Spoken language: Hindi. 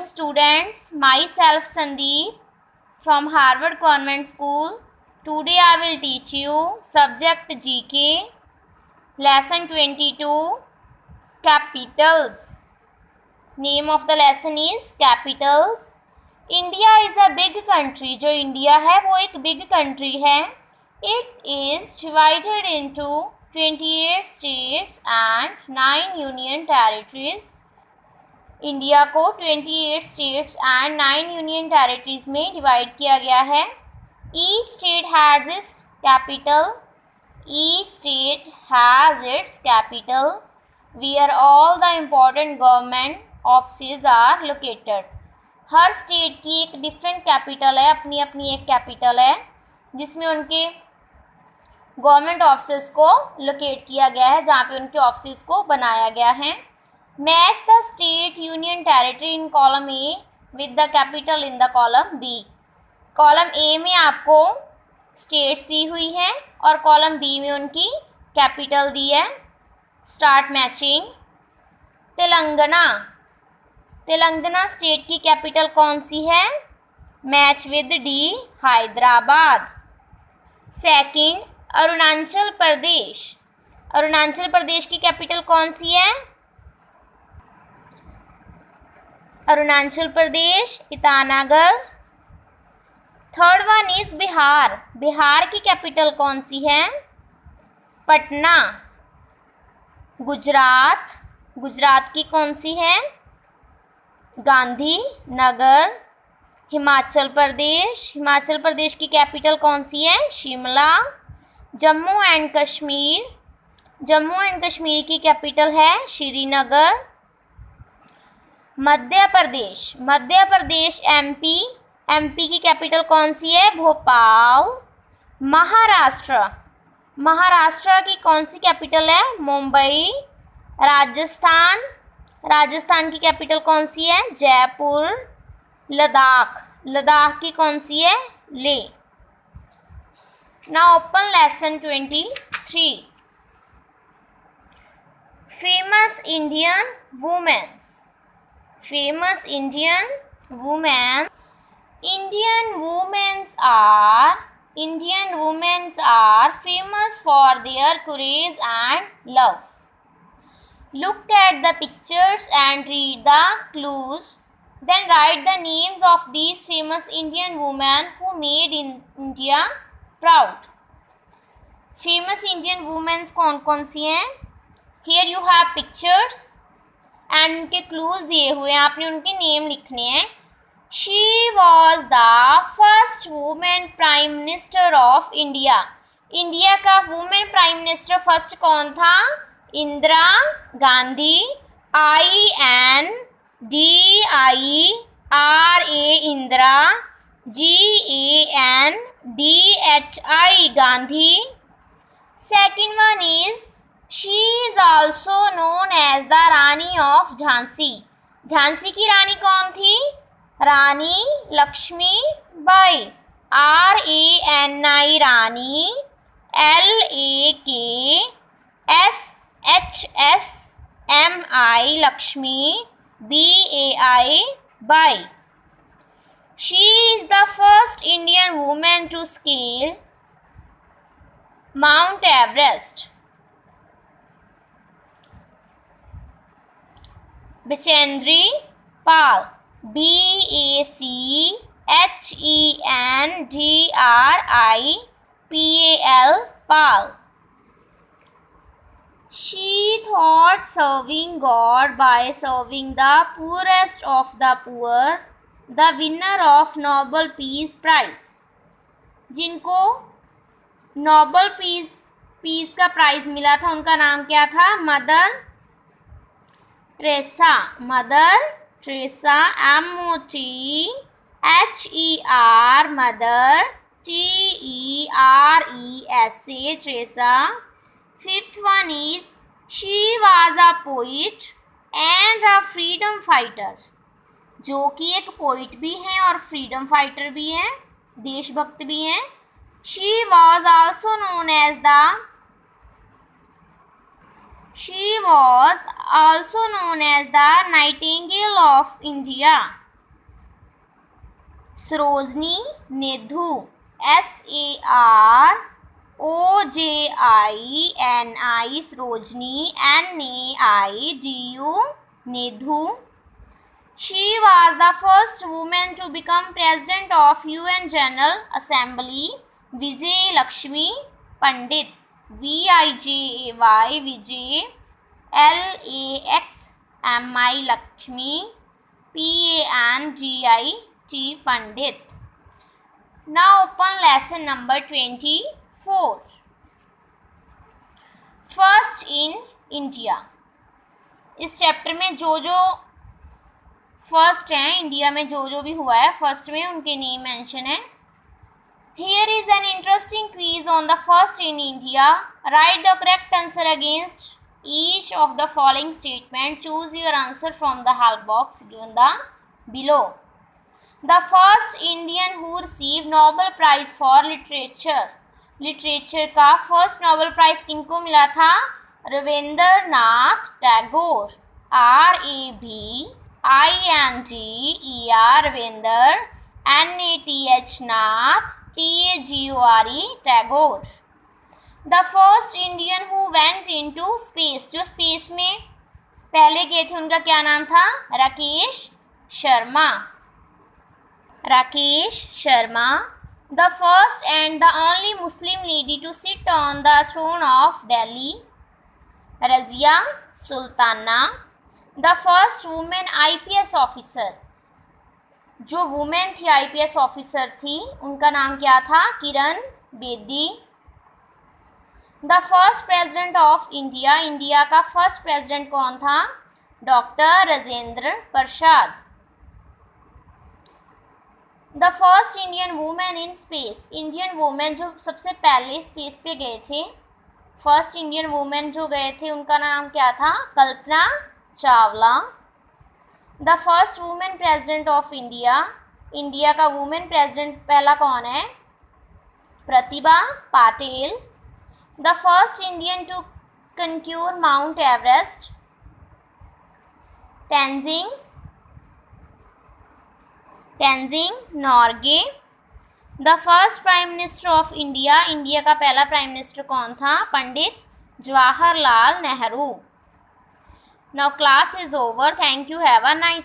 morning students, myself Sandeep from Harvard Convent School. Today I will teach you subject GK, lesson 22, capitals. Name of the lesson is capitals. India is a big country. जो इंडिया है वो एक बिग कंट्री है. It is divided into 28 states and 9 union territories. India को 28 स्टेट्स एंड 9 यूनियन टेरिटरीज में डिवाइड किया गया है. Each state has its capital. Each state has its capital where all the important government offices are located. हर स्टेट की एक डिफरेंट कैपिटल है, अपनी अपनी एक कैपिटल है जिसमें उनके गवर्नमेंट ऑफिसेस को लोकेट किया गया है, जहाँ पे उनके ऑफिसेस को बनाया गया है. Match the state union territory in column A with the capital in the column B. Column A में आपको स्टेट्स दी हुई हैं और कॉलम बी में उनकी कैपिटल दी है. Start matching. Telangana. Telangana state की कैपिटल कौन सी है? Match with D, Hyderabad. Second, Arunachal Pradesh. Arunachal Pradesh की कैपिटल कौन सी है? Arunachal Pradesh, Itanagar. Third one is Bihar. Bihar की कैपिटल कौन सी है? पटना. गुजरात. गुजरात की कौन सी है? गांधीनगर. हिमाचल प्रदेश. हिमाचल प्रदेश की कैपिटल कौन सी है? शिमला. जम्मू एंड कश्मीर. जम्मू एंड कश्मीर की कैपिटल है श्रीनगर. मध्य प्रदेश. मध्य प्रदेश एमपी. एमपी की कैपिटल कौन सी है? भोपाल. महाराष्ट्र. महाराष्ट्र की कौन सी कैपिटल है? मुंबई. राजस्थान. राजस्थान की कैपिटल कौन सी है? जयपुर. लद्दाख. लद्दाख की कौन सी है? Leh. Now open lesson 23. Famous Indian womens. Famous Indian women. Indian women are famous for their courage and love. Look at the pictures and read the clues. Then write the names of these famous Indian women who made India proud. Famous Indian women कौन कौन सी हैं? Here you have pictures and उनके clues दिए हुए हैं. आपने उनके नेम लिखने हैं. She was the first woman prime minister of India. India का वुमेन प्राइम मिनिस्टर फर्स्ट कौन था? Indira Gandhi. INDIRA Indira. GANDHI Gandhi. Second one is she is also known as the Rani of Jhansi. Jhansi की रानी कौन थी? Rani Lakshmibai. RANI Rani. LAKSHSMI Lakshmi. BAI Bai. She is the first Indian woman to scale Mount Everest. Bachendri Pal. BACHENDRIPAL Pal. She thought serving God by serving the poorest of the poor, the winner of Nobel Peace Prize. जिनको नोबल पीस का प्राइज मिला था उनका नाम क्या था? Mother Teresa. Mother Teresa. MOTHER mother. TERESA Teresa. Fifth one is she was a poet and a freedom fighter. जो कि एक पोइट भी हैं और फ्रीडम फाइटर भी हैं, देशभक्त भी हैं. She was also known as the She was also known as the Nightingale of India. Sarojini Naidu, SAROJINI, Sarojini, NAIDU, Naidu. She was the first woman to become president of UN General Assembly. Vijay Lakshmi Pandit, VIJAY, Vijay, LAXMI Lakshmi, PANDIT Pandit. Now open lesson number 24. First in India. इस चैप्टर में जो फर्स्ट हैं इंडिया में जो भी हुआ है फर्स्ट में उनके नेम मेंशन है. Here is an interesting quiz on the first in India. Write the correct answer against each of the following statement. Choose your answer from the help box given below. The first Indian who received Nobel Prize for Literature. Literature का फर्स्ट नोबेल प्राइज किनको मिला था? Rabindranath Tagore. RABINGER Ravindra, NATH Nath, TAGORE Tagore. The first Indian who went into space. जो स्पेस में पहले गए थे उनका क्या नाम था? Rakesh Sharma. The first and the only Muslim lady to sit on the throne of Delhi. Razia Sultana. The first woman IPS officer. जो वुमेन थी IPS ऑफिसर थी उनका नाम क्या था? Kiran Bedi. The first president of India. India का फर्स्ट प्रेसिडेंट कौन था? Doctor Rajendra Prasad. The first Indian women in space. Indian women जो सबसे पहले स्पेस पे गए थे, फर्स्ट इंडियन वुमेन जो गए थे उनका नाम क्या था? Kalpana Chawla. The first women president of India. India का वुमेन प्रेसिडेंट पहला कौन है? Pratibha Patil. The first Indian to conquer Mount Everest. Tenzing Norgay. The first prime minister of India. India का पहला प्राइम मिनिस्टर कौन था? Pandit Jawaharlal Nehru. Now class is over. Thank you. Have a nice